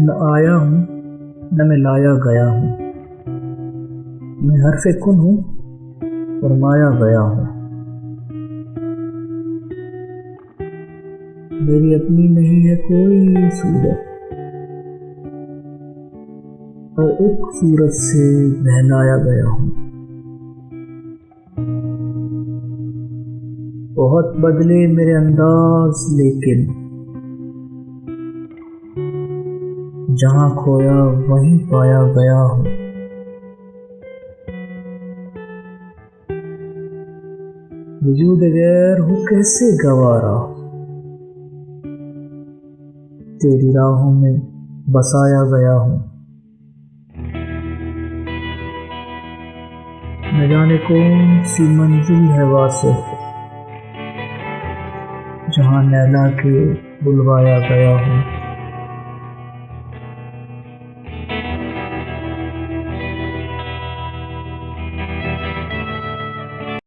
न आया हूँ न मैं लाया गया हूँ। मैं हर्फ़े कुन हूँ फरमाया गया हूँ। मेरी अपनी नहीं है कोई सूरत, और एक सूरत से बहलाया गया हूँ। बहुत बदले मेरे अंदाज लेकिन जहाँ खोया वहीं पाया गया हूँ। वजूद गैर हो कैसे गवारा, तेरी राहों में बसाया गया हूँ। न जाने कौन सी मंजिल है वासिफ, जहाँ नैला के बुलवाया गया हूँ।